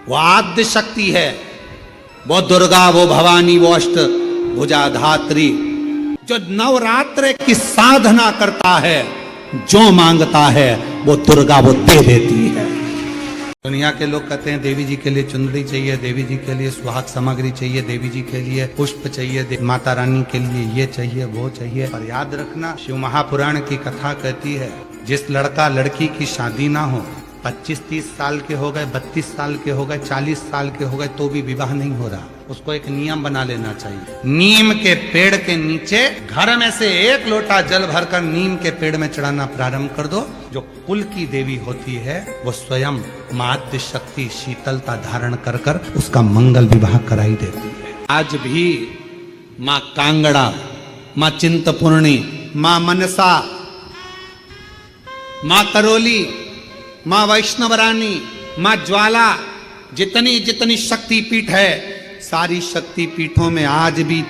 वो आद्य शक्ति है, वो दुर्गा, वो भवानी, वो अष्ट भुजा धात्री। जो नवरात्र की साधना करता है, जो मांगता है वो दुर्गा वो दे देती है। दुनिया के लोग कहते हैं देवी जी के लिए चुनरी चाहिए, देवी जी के लिए सुहाग सामग्री चाहिए, देवी जी के लिए पुष्प चाहिए, माता रानी के लिए ये चाहिए वो चाहिए। पर याद रखना, शिव महापुराण की कथा कहती है जिस लड़का लड़की की शादी ना हो, 25-30 साल के हो गए, 32 साल के हो गए, 40 साल के हो गए, तो भी विवाह नहीं हो रहा, उसको एक नियम बना लेना चाहिए। नीम के पेड़ के नीचे घर में से 1 लोटा जल भरकर नीम के पेड़ में चढ़ाना प्रारंभ कर दो। जो कुल की देवी होती है वो स्वयं मातृ शक्ति शीतलता धारण कर कर उसका मंगल विवाह कराई देती है। आज भी माँ कांगड़ा, माँ चिंतपूर्णी, माँ मनसा, माँ करोली, माँ वैष्णव रानी, माँ ज्वाला, जितनी जितनी शक्तिपीठ है, सारी शक्तिपीठों में आज भी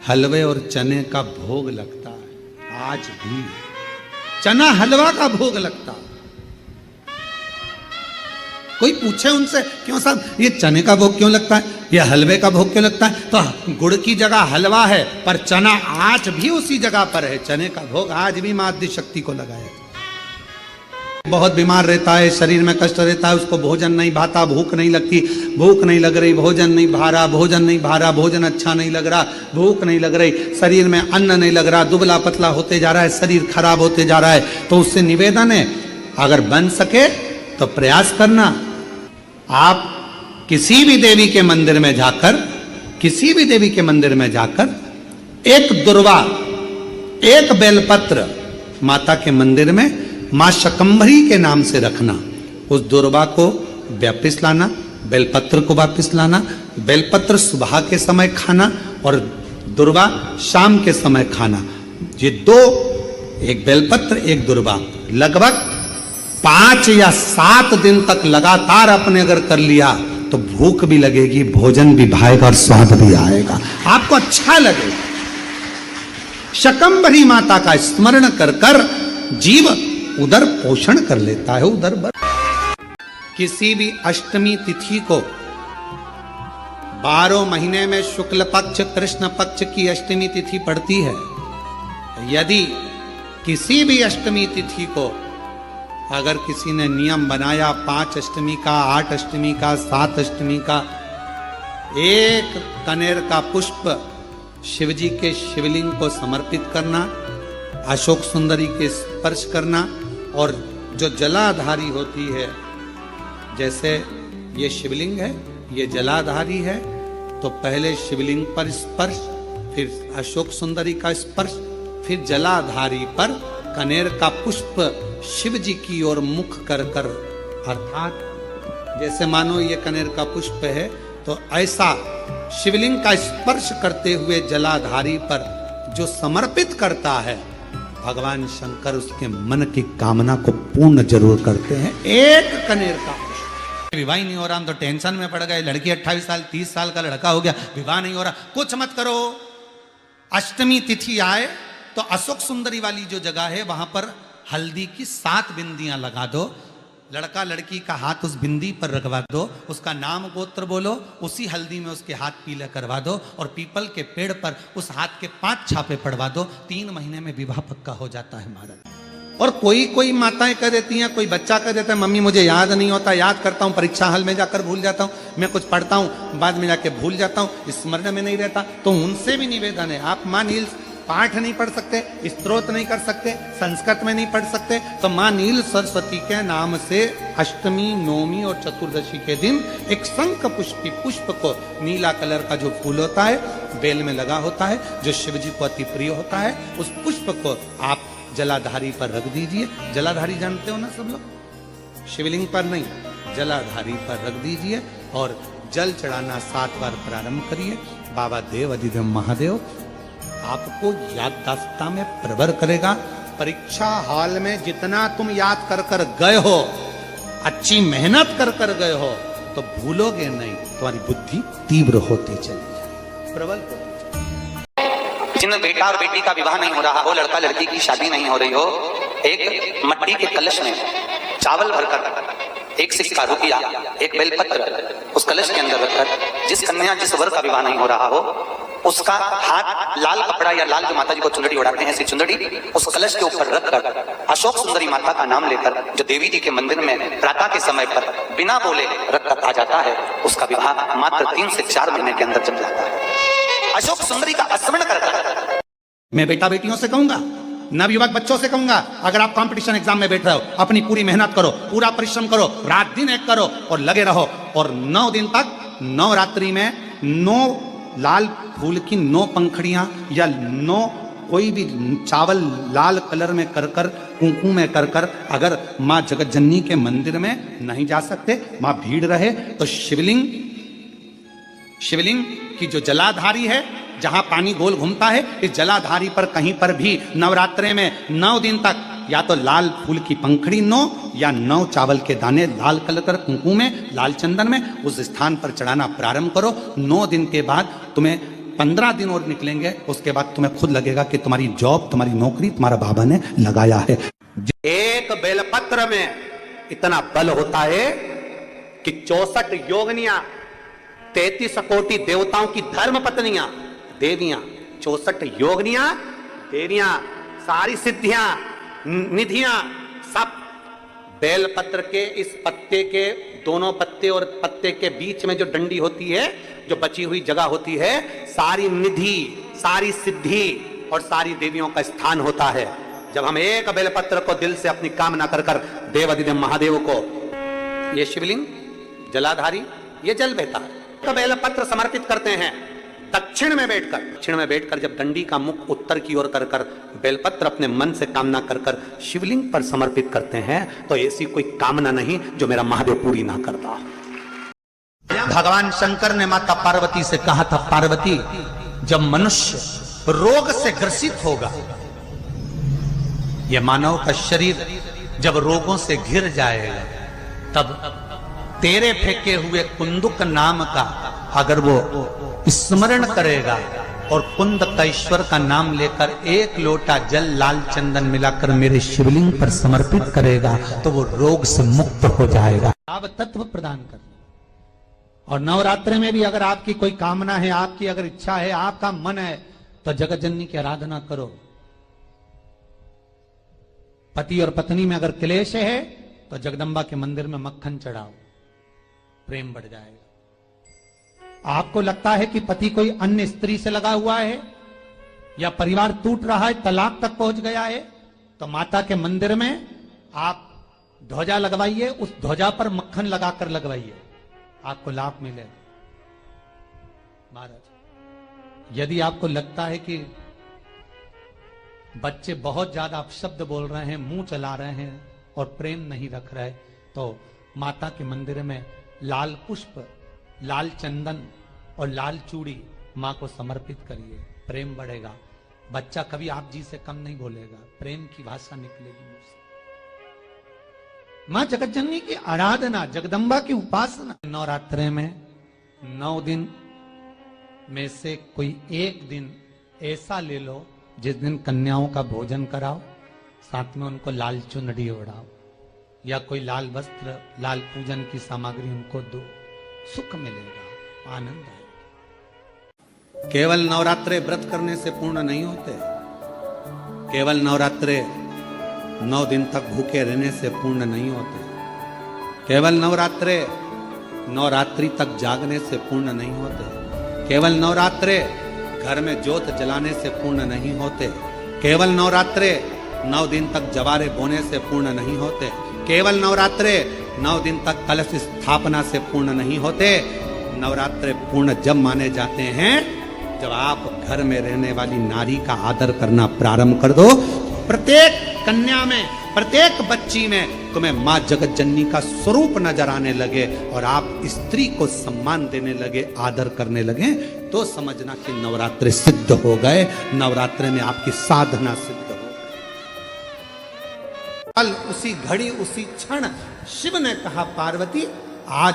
हलवे और चने का भोग लगता है। आज भी चना हलवा का भोग लगता है। कोई पूछे उनसे, क्यों साहब ये चने का भोग क्यों लगता है, ये हलवे का भोग क्यों लगता है, तो गुड़ की जगह हलवा है, पर चना आज भी उसी जगह पर है। चने का भोग आज भी माँ शक्ति को लगाया। बहुत बीमार रहता है, शरीर में कष्ट रहता है, उसको भोजन नहीं भाता, भूख नहीं लगती, भूख नहीं लग रही, भोजन नहीं भा रहा, भोजन नहीं भा रहा, भोजन अच्छा नहीं लग रहा, भूख नहीं लग रही, शरीर में अन्न नहीं लग रहा, दुबला पतला होते जा रहा है, शरीर खराब होते जा रहा है, तो उससे निवेदन है, अगर बन सके तो प्रयास करना। आप किसी भी देवी के मंदिर में जाकर, किसी भी देवी के मंदिर में जाकर एक दुर्वा, एक बेलपत्र माता के मंदिर में माँ शकंभरी के नाम से रखना। उस दुर्वा को वापिस लाना, बेलपत्र को वापिस लाना। बेलपत्र सुबह के समय खाना और दुर्वा शाम के समय खाना। ये 2, एक बेलपत्र एक दुर्वा, लगभग 5 या 7 दिन तक लगातार आपने अगर कर लिया तो भूख भी लगेगी, भोजन भी भाएगा और स्वाद भी आएगा, आपको अच्छा लगेगा। शकंभरी माता का स्मरण कर कर जीव उदर पोषण कर लेता है, उदर भर। किसी भी अष्टमी तिथि को 12 महीने में शुक्ल पक्ष कृष्ण पक्ष की अष्टमी तिथि पड़ती है। यदि किसी भी अष्टमी तिथि को अगर किसी ने नियम बनाया 5 अष्टमी का, 8 अष्टमी का, 7 अष्टमी का, 1 कनेर का पुष्प शिवजी के शिवलिंग को समर्पित करना, अशोक सुंदरी के स्पर्श करना, और जो जलाधारी होती है, जैसे ये शिवलिंग है, ये जलाधारी है, तो पहले शिवलिंग पर स्पर्श, फिर अशोक सुंदरी का स्पर्श, फिर जलाधारी पर कनेर का पुष्प शिव जी की ओर मुख कर कर, अर्थात जैसे मानो ये कनेर का पुष्प है, तो ऐसा शिवलिंग का स्पर्श करते हुए जलाधारी पर जो समर्पित करता है, भगवान शंकर उसके मन की कामना को पूर्ण जरूर करते हैं। 1 कनेर का पुष्प। विवाह नहीं हो रहा, हम तो टेंशन में पड़ गए, लड़की 28 साल 30 साल का लड़का हो गया, विवाह नहीं हो रहा, कुछ मत करो। अष्टमी तिथि आए तो अशोक सुंदरी वाली जो जगह है वहां पर हल्दी की 7 बिंदियां लगा दो, लड़का लड़की का हाथ उस बिंदी पर रखवा दो, उसका नाम गोत्र बोलो, उसी हल्दी में उसके हाथ पीले करवा दो, और पीपल के पेड़ पर उस हाथ के 5 छापे पड़वा दो। 3 महीने में विवाह पक्का हो जाता है महाराज। और कोई माताएं कह देती हैं, कोई बच्चा कह देता है, मम्मी मुझे याद नहीं होता, याद करता हूँ परीक्षा हॉल में जाकर भूल जाता हूँ, मैं कुछ पढ़ता हूँ बाद में जाके भूल जाता हूँ, स्मरण में नहीं रहता। तो उनसे भी निवेदन है, आप माँ नील पाठ नहीं पढ़ सकते, स्तोत्र नहीं कर सकते, संस्कृत में नहीं पढ़ सकते, तो माँ नील सरस्वती के नाम से अष्टमी, नवमी और चतुर्दशी के दिन एक शंख पुष्पी पुष्प को, नीला कलर का जो फूल होता है, बेल में लगा होता है, जो शिव जी को अति प्रिय होता है, उस पुष्प को आप जलाधारी पर रख दीजिए। जलाधारी जानते हो ना सब लोग, शिवलिंग पर नहीं, जलाधारी पर रख दीजिए और जल चढ़ाना 7 बार प्रारंभ करिए। बाबा देव अधिदेव महादेव आपको याददाश्तता में प्रवर करेगा। परीक्षा हॉल में जितना तुम याद कर कर गए हो, अच्छी मेहनत कर कर गए हो, तो भूलोगे नहीं, तुम्हारी बुद्धि तीव्र होती चली जाए, प्रबल होती चली। जिन बेटा और बेटी का विवाह नहीं हो रहा हो, लड़का लड़की की शादी नहीं हो रही हो, एक मट्टी के कलश में चावल भरकर एक सिक्का रुपया, एक बेलपत्र उस कलश के अंदर रखकर जिस कन्या जिस वर का विवाह नहीं हो रहा हो उसका हाथ लाल कपड़ा या लाल जो माता जी को चुंदड़ी उड़ाते हैं ऐसी चुंदड़ी उस कलश के ऊपर रखकर अशोक सुंदरी माता का नाम लेकर जो देवी जी के मंदिर में प्रातः के समय पर बिना बोले रखकर आ जाता है उसका विवाह मात्र 3 से 4 महीने के अंदर जम जाता है। अशोक सुंदरी का स्मरण करता मैं बेटा बेटियों से कहूंगा, नवयुवक बच्चों से कहूंगा, अगर आप कंपटीशन एग्जाम में बैठ रहे हो अपनी पूरी मेहनत करो, पूरा परिश्रम करो, रात दिन एक करो और लगे रहो और 9 दिन तक नवरात्रि में 9 लाल फूल की 9 पंखड़ियां या 9 कोई भी चावल लाल कलर में कर कर कुंकू में कर कर अगर माँ जगत जननी के मंदिर में नहीं जा सकते, माँ भीड़ रहे तो शिवलिंग की जो जलाधारी है जहां पानी गोल घूमता है इस जलाधारी पर कहीं पर भी नवरात्रे में 9 दिन तक या तो लाल फूल की पंखड़ी 9 या 9 चावल के दाने लाल कलर कर कुंकू में लाल चंदन में उस स्थान पर चढ़ाना प्रारंभ करो। 9 दिन के बाद तुम्हें 15 दिन और निकलेंगे, उसके बाद तुम्हें खुद लगेगा कि तुम्हारी जॉब तुम्हारी नौकरी तुम्हारा बाबा ने लगाया है। एक बेलपत्र में इतना बल होता है कि 64 योगिनियां 33 कोटि देवताओं की धर्म पत्नियां देवियां 64 योगिनियां देवियां सारी सिद्धियां निधियां सब बेलपत्र के इस पत्ते के दोनों पत्ते और पत्ते के बीच में जो डंडी होती है जो बची हुई जगह होती है सारी निधि सारी सिद्धि और सारी देवियों का स्थान होता है। जब हम एक बेलपत्र को दिल से अपनी कामना कर कर देवाधिदेव महादेव को ये शिवलिंग जलाधारी ये जल बहता है बेलपत्र समर्पित करते हैं दक्षिण में बैठकर जब डंडी का मुख उत्तर की ओर कर कर बेलपत्र अपने मन से कामना कर कर शिवलिंग पर समर्पित करते हैं तो ऐसी कोई कामना नहीं जो मेरा महादेव पूरी ना करता। भगवान शंकर ने माता पार्वती से कहा था, पार्वती जब मनुष्य रोग से ग्रसित होगा, यह मानव का शरीर जब रोगों से घिर जाएगा तब तेरे फेंके हुए कुंदुक नाम का अगर वो स्मरण करेगा और कुंद ईश्वर का नाम लेकर 1 लोटा जल लाल चंदन मिलाकर मेरे शिवलिंग पर समर्पित करेगा तो वो रोग से मुक्त हो जाएगा। आप तत्व प्रदान कर और नवरात्रि में भी अगर आपकी कोई कामना है, आपकी अगर इच्छा है, आपका मन है तो जगत जननी की आराधना करो। पति और पत्नी में अगर क्लेश है तो जगदम्बा के मंदिर में मक्खन चढ़ाओ, प्रेम बढ़ जाएगा। आपको लगता है कि पति कोई अन्य स्त्री से लगा हुआ है या परिवार टूट रहा है, तलाक तक पहुंच गया है, तो माता के मंदिर में आप ध्वजा लगवाइए, उस ध्वजा पर मक्खन लगाकर लगवाइए, आपको लाभ मिलेगा। महाराज यदि आपको लगता है कि बच्चे बहुत ज्यादा अपशब्द बोल रहे हैं, मुंह चला रहे हैं और प्रेम नहीं रख रहे, तो माता के मंदिर में लाल पुष्प, लाल चंदन और लाल चूड़ी माँ को समर्पित करिए, प्रेम बढ़ेगा। बच्चा कभी आप जी से कम नहीं बोलेगा, प्रेम की भाषा निकलेगी मुंह से। माँ जगत जननी की आराधना, जगदम्बा की उपासना। नवरात्रे में 9 दिन में से कोई एक दिन ऐसा ले लो जिस दिन कन्याओं का भोजन कराओ, साथ में उनको लाल चुनरी ओढ़ाओ या कोई लाल वस्त्र, लाल पूजन की सामग्री उनको दो, सुख मिलेगा, आनंद आएगा। केवल नवरात्रे व्रत करने से पूर्ण नहीं होते, केवल नवरात्रे 9 दिन तक भूखे रहने से पूर्ण नहीं होते, केवल नवरात्रे नवरात्रि तक जागने से पूर्ण नहीं होते, केवल नवरात्रे घर में ज्योत जलाने से पूर्ण नहीं होते, केवल नवरात्रे 9 दिन तक जवारे बोने से पूर्ण नहीं होते, केवल नवरात्रे 9 दिन तक कलश स्थापना से पूर्ण नहीं होते। नवरात्रे पूर्ण जब माने जाते हैं जब आप घर में रहने वाली नारी का आदर करना प्रारंभ कर दो। प्रत्येक कन्या में, प्रत्येक बच्ची में तुम्हें माँ जगत जननी का स्वरूप नजर आने लगे और आप स्त्री को सम्मान देने लगे, आदर करने लगे, तो समझना कि नवरात्रे सिद्ध हो गए, नवरात्रे में आपकी साधना सिद्ध हो गई। कल उसी घड़ी उसी क्षण शिव ने कहा, पार्वती आज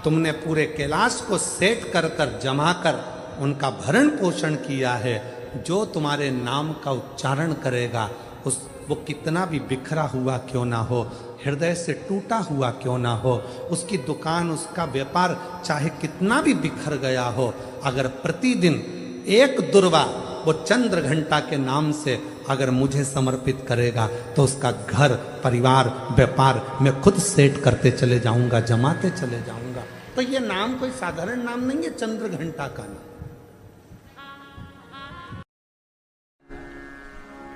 तुमने पूरे कैलाश को सेट कर कर जमा कर उनका भरण पोषण किया है, जो तुम्हारे नाम का उच्चारण करेगा उस वो कितना भी बिखरा हुआ क्यों ना हो, हृदय से टूटा हुआ क्यों ना हो, उसकी दुकान, उसका व्यापार चाहे कितना भी बिखर गया हो, अगर प्रतिदिन एक दुर्वा वो चंद्र घंटा के नाम से अगर मुझे समर्पित करेगा तो उसका घर, परिवार, व्यापार मैं खुद सेट करते चले जाऊंगा, जमाते चले जाऊंगा। तो ये नाम कोई साधारण नाम नहीं है, चंद्र घंटा का नाम।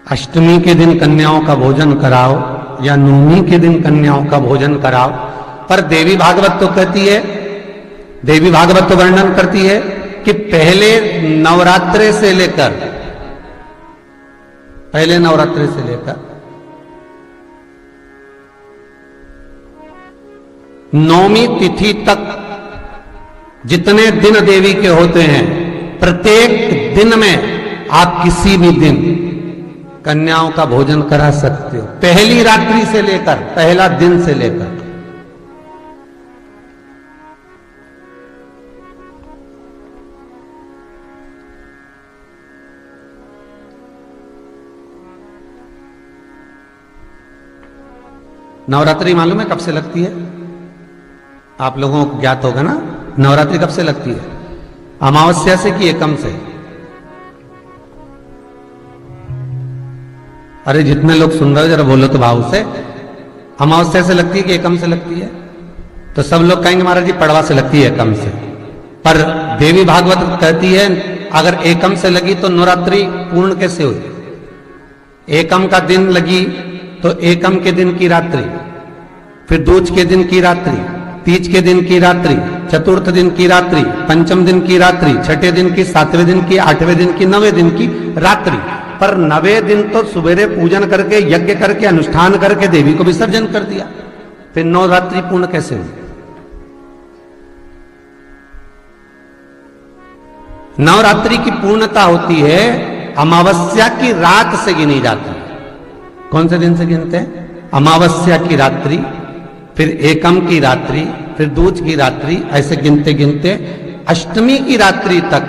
अष्टमी के दिन कन्याओं का भोजन कराओ या नवमी के दिन कन्याओं का भोजन कराओ, पर देवी भागवत तो कहती है, देवी भागवत तो वर्णन करती है कि पहले नवरात्रे से लेकर नौमी तिथि तक जितने दिन देवी के होते हैं, प्रत्येक दिन में आप किसी भी दिन कन्याओं का भोजन करा सकते हो, पहली रात्रि से लेकर, पहला दिन से लेकर। नवरात्रि मालूम है कब से लगती है? आप लोगों को ज्ञात होगा ना, नवरात्रि कब से लगती है? अमावस्या से कि एकम से? अरे जितने लोग सुन रहे हो जरा बोलो तो भाव से। अमावस्या से लगती है कि एकम से लगती है? तो सब लोग कहेंगे महाराज जी पड़वा से लगती है, एकम से। पर देवी भागवत कहती है अगर एकम से लगी तो नवरात्रि पूर्ण कैसे हुई? एकम का दिन लगी तो एकम के दिन की रात्रि, फिर दूज के दिन की रात्रि, तीज के दिन की रात्रि, चतुर्थ दिन की रात्रि, पंचम दिन की रात्रि, छठे दिन की, सातवें दिन की, आठवें दिन की, नवें दिन की रात्रि। पर नवे दिन तो सुबेरे पूजन करके, यज्ञ करके, अनुष्ठान करके देवी को विसर्जन कर दिया, फिर नवरात्रि पूर्ण कैसे हुई? नवरात्रि की पूर्णता होती है अमावस्या की रात से गिनी जाती है। कौन से दिन से गिनते हैं? अमावस्या की रात्रि, फिर एकम की रात्रि, फिर दूज की रात्रि, ऐसे गिनते गिनते अष्टमी की रात्रि तक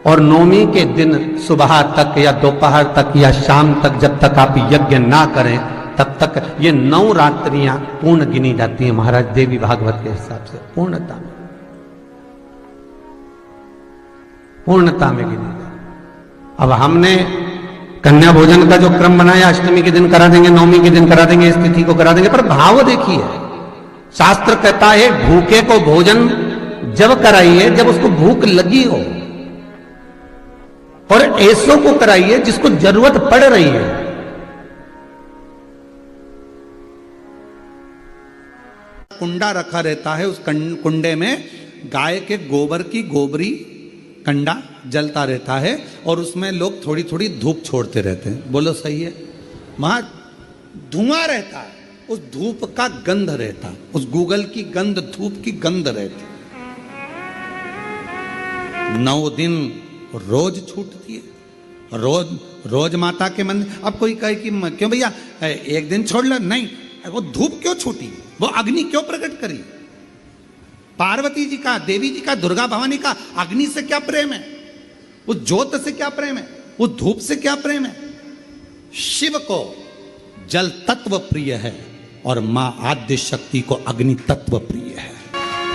और नौमी के दिन सुबह तक या दोपहर तक या शाम तक, जब तक आप यज्ञ ना करें तब तक ये 9 रात्रियां पूर्ण गिनी जाती हैं महाराज देवी भागवत के हिसाब से। पूर्णता में गिनी जाती। अब हमने कन्या भोजन का जो क्रम बनाया, अष्टमी के दिन करा देंगे, नौमी के दिन करा देंगे, इस तिथि को करा देंगे, पर भाव देखिए, शास्त्र कहता है भूखे को भोजन जब कराइए जब उसको भूख लगी हो, और ऐसों को कराइए जिसको जरूरत पड़ रही है। कुंडा रखा रहता है, उस कुंडे में गाय के गोबर की गोबरी कंडा जलता रहता है और उसमें लोग थोड़ी थोड़ी धूप छोड़ते रहते हैं। बोलो सही है? वहां धुआं रहता है, उस धूप का गंध रहता है, उस गूगल की गंध, धूप की गंध रहती। 9 दिन रोज छूटती है, रोज माता के मंदिर। अब कोई कहे कि क्यों भैया एक दिन छोड़ लो, नहीं, वो धूप क्यों छूटी, वो अग्नि क्यों प्रकट करी? पार्वती जी का, देवी जी का, दुर्गा भवानी का अग्नि से क्या प्रेम है? उस ज्योत से क्या प्रेम है? उस धूप से क्या प्रेम है? शिव को जल तत्व प्रिय है और मां आद्य शक्ति को अग्नि तत्व प्रिय है।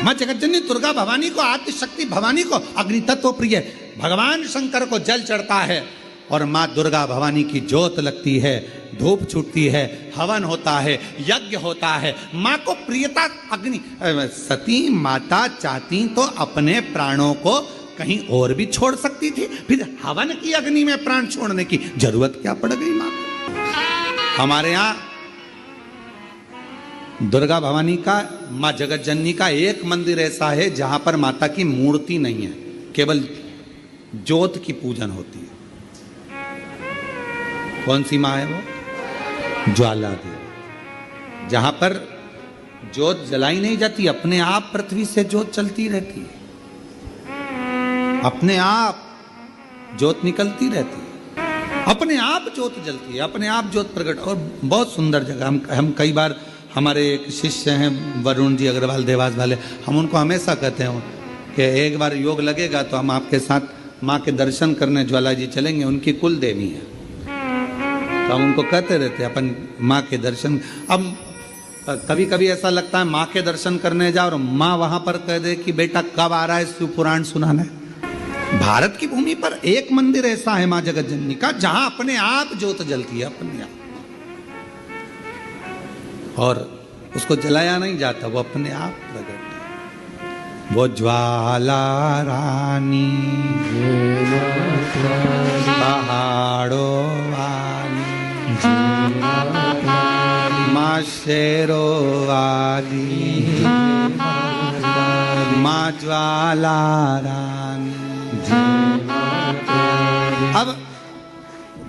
मां जगतजननी दुर्गा भवानी को, आद्य शक्ति भवानी को अग्नि तत्व प्रिय है। भगवान शंकर को जल चढ़ता है और मां दुर्गा भवानी की ज्योत लगती है, धूप छूटती है, हवन होता है, यज्ञ होता है। मां को प्रियता अग्नि। सती माता चाहती तो अपने प्राणों को कहीं और भी छोड़ सकती थी, फिर हवन की अग्नि में प्राण छोड़ने की जरूरत क्या पड़ गई मां को? हमारे यहां दुर्गा भवानी का, मां जगत जननी का एक मंदिर ऐसा है जहां पर माता की मूर्ति नहीं है, केवल ज्योत की पूजन होती है। कौन सी मां है वो? ज्वाला देवी। जहां पर ज्योत जलाई नहीं जाती, अपने आप पृथ्वी से ज्योत चलती रहती है, अपने आप ज्योत निकलती रहती है, अपने आप ज्योत जलती है, अपने आप ज्योत प्रकट। और बहुत सुंदर जगह। हम कई बार, हमारे एक शिष्य हैं वरुण जी अग्रवाल देवास वाले, हम उनको हमेशा कहते हैं कि एक बार योग लगेगा तो हम आपके साथ माँ के दर्शन करने ज्वाला जी चलेंगे, उनकी कुल देवी है। तो हम उनको कहते रहते अपन माँ के दर्शन। अब कभी कभी ऐसा लगता है माँ के दर्शन करने जाओ और माँ वहां पर कह दे कि बेटा कब आ रहा है शिव पुराण सुनाने। भारत की भूमि पर एक मंदिर ऐसा है माँ जगत जननी का जहां अपने आप ज्योत जलती है, अपने आप, और उसको जलाया नहीं जाता, वो अपने आप प्रकट है। वो ज्वाला रानी पहाड़ों वाली माँ शेरों वाली माँ ज्वाला रानी। अब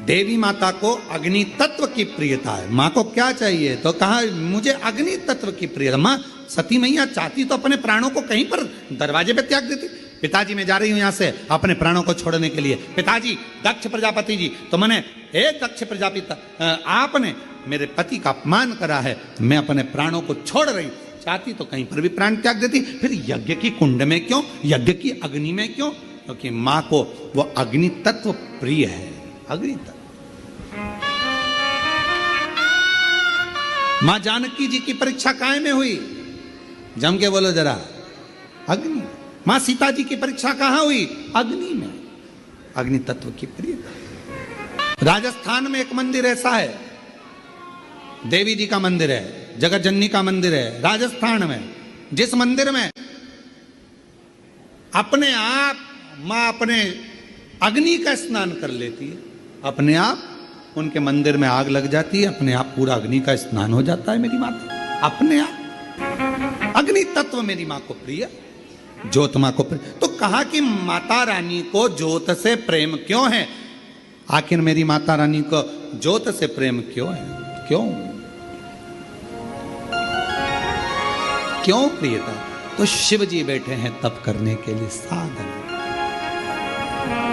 देवी माता को अग्नि तत्व की प्रियता है। माँ को क्या चाहिए तो कहा मुझे अग्नि तत्व की प्रियता। माँ सती मैया चाहती तो अपने प्राणों को कहीं पर दरवाजे पे त्याग देती। पिताजी मैं जा रही हूं यहां से अपने प्राणों को छोड़ने के लिए। पिताजी दक्ष प्रजापति जी तो मैंने हे दक्ष प्रजापति आपने मेरे पति का अपमान करा है, मैं अपने प्राणों को छोड़ रही। चाहती तो कहीं पर भी प्राण त्याग देती। फिर यज्ञ की कुंड में क्यों, यज्ञ की अग्नि में क्यों? क्योंकि माँ को वो अग्नि तत्व प्रिय है। अग्नि तत्व। माँ जानकी जी की परीक्षा काय में हुई? जम के बोलो जरा, अग्नि। माँ सीता जी की परीक्षा कहां हुई? अग्नि में। अग्नि तत्व की प्रियता। राजस्थान में एक मंदिर ऐसा है, देवी जी का मंदिर है, जगत जननी का मंदिर है राजस्थान में, जिस मंदिर में अपने आप मां अपने अग्नि का स्नान कर लेती है। अपने आप उनके मंदिर में आग लग जाती है, अपने आप पूरा अग्नि का स्नान हो जाता है मेरी माता। अपने आप अग्नि तत्व मेरी मां को प्रिय, ज्योत मां को प्रिय। तो कहा कि माता रानी को ज्योत से प्रेम क्यों है? आखिर मेरी माता रानी को ज्योत से प्रेम क्यों है? क्यों क्यों प्रियता? तो शिव जी बैठे हैं तप करने के लिए साधन।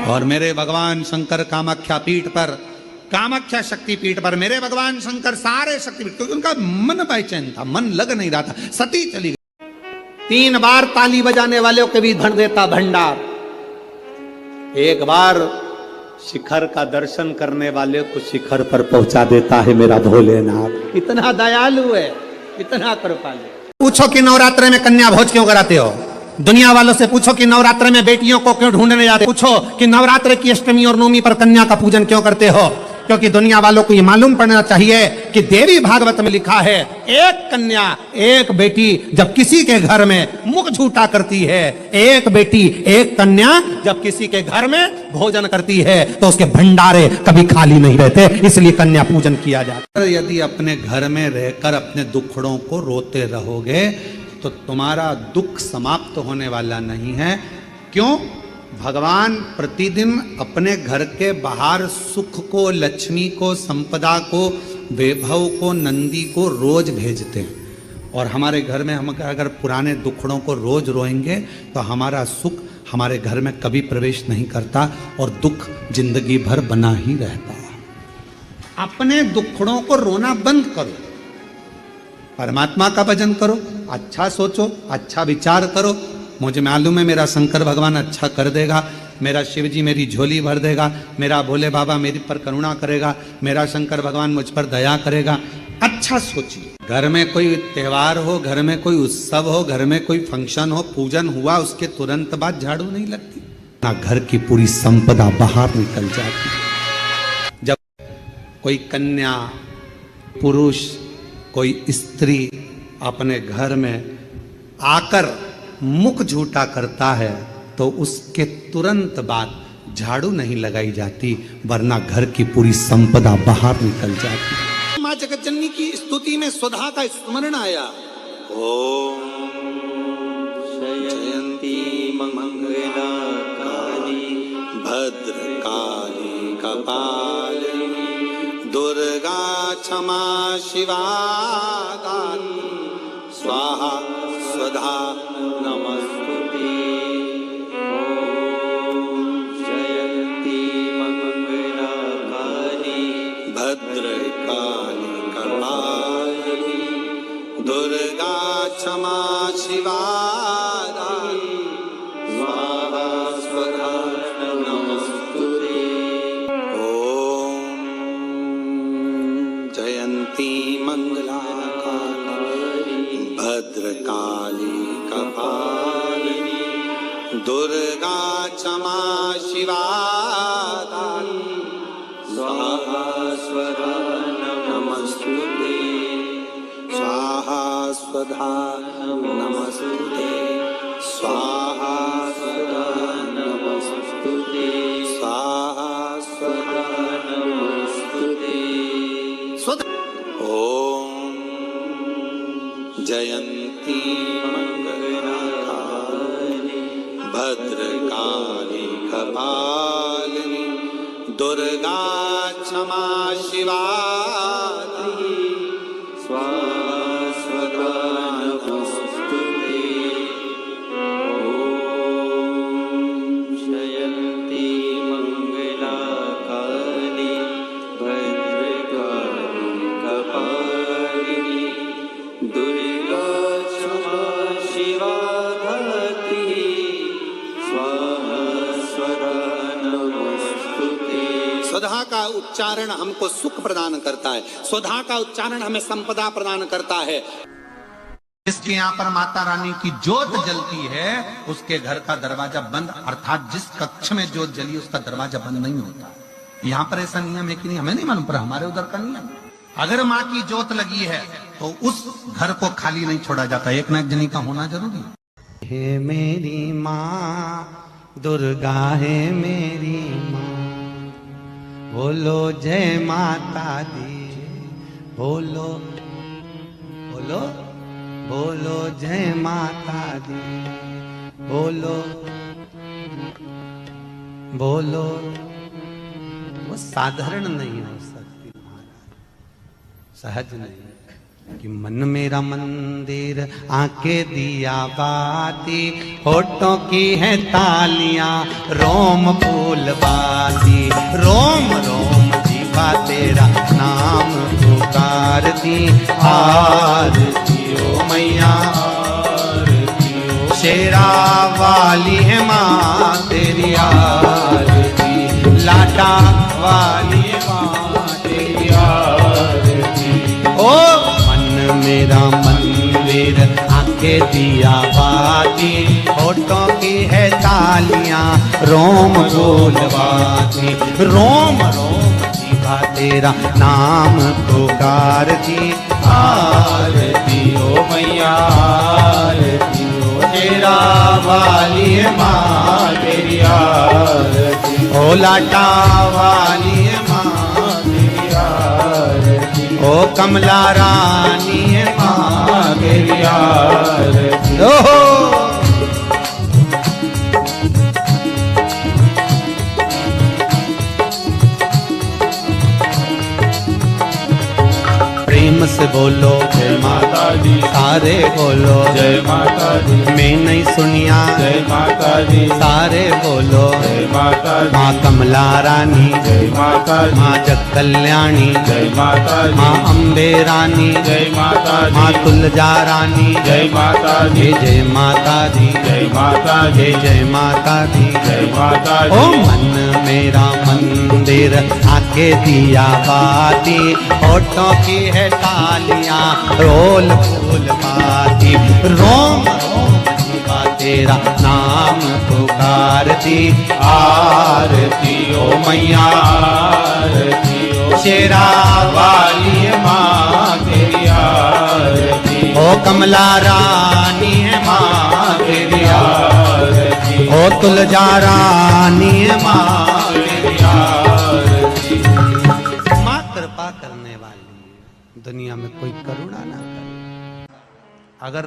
और मेरे भगवान शंकर कामाख्या पीठ पर, कामाख्या शक्ति पीठ पर मेरे भगवान शंकर सारे शक्तिपीठ, क्योंकि उनका मन बेचैन था, मन लग नहीं रहा था, सती चली गई। 3 बार ताली बजाने वाले को भी भर देता भंडार। एक बार शिखर का दर्शन करने वाले को शिखर पर पहुंचा देता है मेरा भोलेनाथ। इतना दयालु है, इतना कृपालु। पूछो कि नवरात्र में कन्या भोज क्यों कराते हो? दुनिया वालों से पूछो कि नवरात्र में बेटियों को क्यों ढूंढने जाते हो? पूछो कि नवरात्र की अष्टमी और नवमी पर कन्या का पूजन क्यों करते हो? क्योंकि दुनिया वालों को ये मालूम पड़ना चाहिए कि देवी भागवत में लिखा है, एक कन्या एक बेटी जब किसी के घर में मुख झूठा करती है, एक बेटी एक कन्या जब किसी के घर में भोजन करती है तो उसके भंडारे कभी खाली नहीं रहते, इसलिए कन्या पूजन किया जाता है। यदि अपने घर में रहकर अपने दुखड़ों को रोते रहोगे तो तुम्हारा दुख समाप्त होने वाला नहीं है। क्यों? भगवान प्रतिदिन अपने घर के बाहर सुख को, लक्ष्मी को, संपदा को, वैभव को, नंदी को रोज भेजते हैं। और हमारे घर में हम अगर पुराने दुखड़ों को रोज रोएंगे तो हमारा सुख हमारे घर में कभी प्रवेश नहीं करता और दुख जिंदगी भर बना ही रहता है। अपने दुखड़ों को रोना बंद करो, परमात्मा का भजन करो, अच्छा सोचो, अच्छा विचार करो। मुझे मालूम है मेरा शंकर भगवान अच्छा कर देगा, मेरा शिव जी मेरी झोली भर देगा, मेरा भोले बाबा मेरी पर करुणा करेगा, मेरा शंकर भगवान मुझ पर दया करेगा। अच्छा सोचिए। घर में कोई त्योहार हो, घर में कोई उत्सव हो, घर में कोई फंक्शन हो, पूजन हुआ, उसके तुरंत बाद झाड़ू नहीं लगती ना, घर की पूरी संपदा बाहर निकल जाती। जब कोई कन्या, पुरुष, कोई स्त्री अपने घर में आकर मुख झूठा करता है तो उसके तुरंत बाद झाड़ू नहीं लगाई जाती, वरना घर की पूरी संपदा बाहर निकल जाती। माँ जगत जननी की स्तुति में स्वधा का स्मरण आया। ओम जयंती मंगला काली भद्रकाली कपालिनी दुर्गा क्षमा शिवा दानी स्वाहा स्वधा नमस्तुते। ओम जयंती मंगला काली भद्रकाली कपालिनी दुर्गा क्षमा शिवा दानी स्वाहा स्वधा नमस्तुते। ओम दुर्गा क्षमा शिवा स्वाहा स्वधा नमस्तुते स्वाहा स्वधा नमस्तुते स्वाहा स्वधा नमस्तुते स्वाहा स्वधा नमस्तुते ओम जयंती मंगलाकारिणी भद्रकाली कपालिनी दुर्गा क्षमा शिवा स्वाहा स्वधा नमस्तुते ॐ जयन्ती मंगलाकारिणी भद्रकाली कपालिनी दुर्गा क्षमा शिवा धात्री स्वाहा स्वधा नमस्तुते। स्वधा का उच्चारण हमको सुख प्रदान करता है, स्वधा का उच्चारण हमें संपदा प्रदान करता है। जिसके यहाँ पर माता रानी की ज्योत जलती है उसके घर का दरवाजा बंद, अर्थात जिस कक्ष में ज्योत जली उसका दरवाजा बंद नहीं होता। यहाँ पर ऐसा नियम है कि नहीं हमें नहीं मालूम, पर हमारे उधर का नियम अगर माँ की ज्योत लगी है तो उस घर को खाली नहीं छोड़ा जाता, एक न एक जनी का होना जरूरी है। हे मेरी माँ दुर्गा है मेरी माँ, बोलो जय माता दी, बोलो बोलो बोलो जय माता दी, बोलो बोलो। वो साधारण नहीं हो सकती महाराज, सहज नहीं कि मन मेरा मंदिर आंखें दिया बाती, होठों की है तालियां रोम फूल बाती, रोम रोम जीवा तेरा नाम पुकारती। आरती ओ मैया आरती ओ शेरा वाली है माँ तेरी आरती, लाटा वाली है माँ तेरी आरती। ओ मेरा मंदिर आंखें दिया बाती, होठों की है तालियां रोम बोलवाती, रोम रोम जीवा तेरा नाम पुकारती। आरती ओ मैया आरती ओ तेरा वाली माँ तेरी आरती, ओ लाटा वाली माँ तेरी आरती, ओ कमला रानी माँ तेरी आरती। प्रेम से बोलो जय माता दी, सारे बोलो जय माता दी, मैं नहीं सुनिया जय माता दी, सारे बोलो जय माता दी, माँ कमला रानी जय माता दी, माँ जग कल्याणी जय माता दी, माँ अम्बे रानी जय माता दी, माँ तुलजा रानी जय माता दी, जय माता दी, जय माता दी, जय माता दी, जय माता ओ दी। मन मेरा मंदिर आके दिया बाती, होठों की है तालियां रोल फूल बाती, रोम रोम जीवा तेरा नाम पुकारती। आरती ओ मैया आरती ओ शेरा वाली माँ तेरी आरती, ओ कमला रानी है माँ तेरी आरती, ओ तुलजा रानी है माँ तेरी आरती। माँ कृपा करने वाली दुनिया में कोई करुणा ना करे। अगर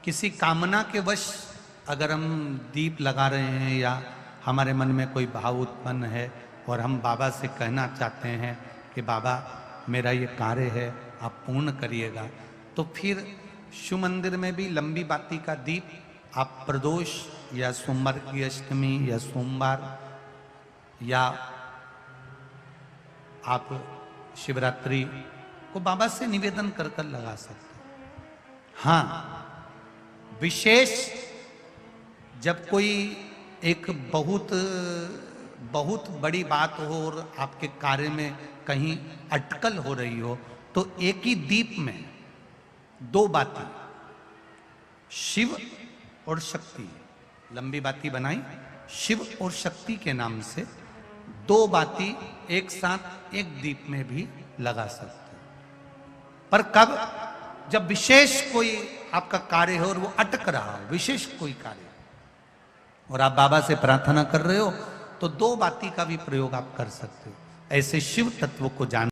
किसी कामना के वश अगर हम दीप लगा रहे हैं या हमारे मन में कोई भाव उत्पन्न है और हम बाबा से कहना चाहते हैं कि बाबा मेरा ये कार्य है आप पूर्ण करिएगा, तो फिर शिव मंदिर में भी लंबी बाती का दीप आप प्रदोष या सोमवार की अष्टमी या सोमवार या आप शिवरात्रि को बाबा से निवेदन कर कर लगा सकते हैं। हाँ, विशेष जब कोई एक बहुत बड़ी बात हो और आपके कार्य में कहीं अटकल हो रही हो, तो एक ही दीप में दो बातें, शिव और शक्ति, लंबी बाती बनाई, शिव और शक्ति के नाम से 2 बाती एक साथ एक दीप में भी लगा सकते हो। पर कब? जब विशेष कोई आपका कार्य हो और वो अटक रहा हो, विशेष कोई कार्य, और आप बाबा से प्रार्थना कर रहे हो, तो 2 बाती का भी प्रयोग आप कर सकते हो। ऐसे शिव तत्व को जान